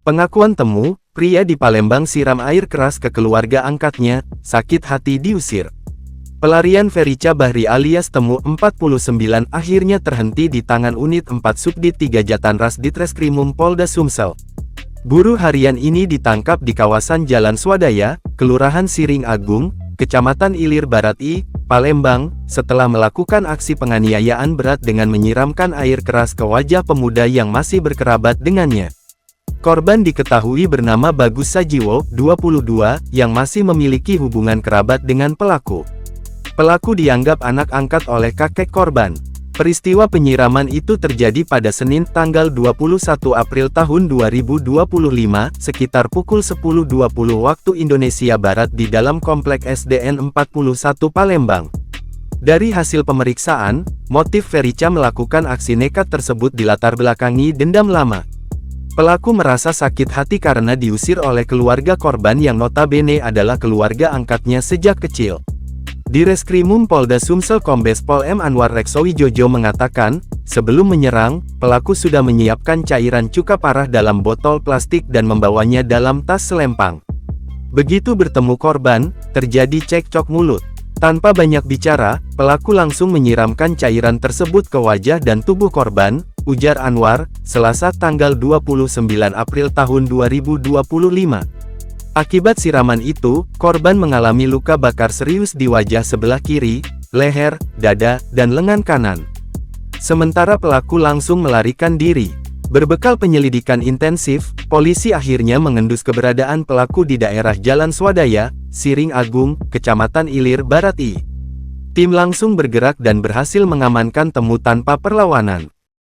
Pengakuan temu, pria di Palembang siram air keras ke keluarga angkatnya, sakit hati diusir. Pelarian Ferica Bahri alias Temu 49 akhirnya terhenti di tangan unit 4 Subdit 3 Jatanras Ditreskrimum Polda Sumsel. Buruh harian ini ditangkap di kawasan Jalan Swadaya, Kelurahan Siring Agung, Kecamatan Ilir Barat I, Palembang, setelah melakukan aksi penganiayaan berat dengan menyiramkan air keras ke wajah pemuda yang masih berkerabat dengannya. Korban diketahui bernama Bagus Sajiwo, 22, yang masih memiliki hubungan kerabat dengan pelaku. Pelaku dianggap anak angkat oleh kakek korban. Peristiwa penyiraman itu terjadi pada Senin tanggal 21 April tahun 2025, sekitar pukul 10.20 waktu Indonesia Barat di dalam Komplek SDN 41 Palembang. Dari hasil pemeriksaan, motif Ferica melakukan aksi nekat tersebut dilatar belakangi dendam lama. Pelaku merasa sakit hati karena diusir oleh keluarga korban yang notabene adalah keluarga angkatnya sejak kecil. Direskrimum Polda Sumsel Kombes Pol M. Anwar Reksowijojo mengatakan, sebelum menyerang, pelaku sudah menyiapkan cairan cuka parah dalam botol plastik dan membawanya dalam tas selempang. Begitu bertemu korban, terjadi cekcok mulut. Tanpa banyak bicara, pelaku langsung menyiramkan cairan tersebut ke wajah dan tubuh korban, ujar Anwar, Selasa tanggal 29 April tahun 2025. Akibat siraman itu, korban mengalami luka bakar serius di wajah sebelah kiri, leher, dada, dan lengan kanan. Sementara pelaku langsung melarikan diri. Berbekal penyelidikan intensif, polisi akhirnya mengendus keberadaan pelaku di daerah Jalan Swadaya, Siring Agung, Kecamatan Ilir Barat I. Tim langsung bergerak dan berhasil mengamankan Temu tanpa perlawanan.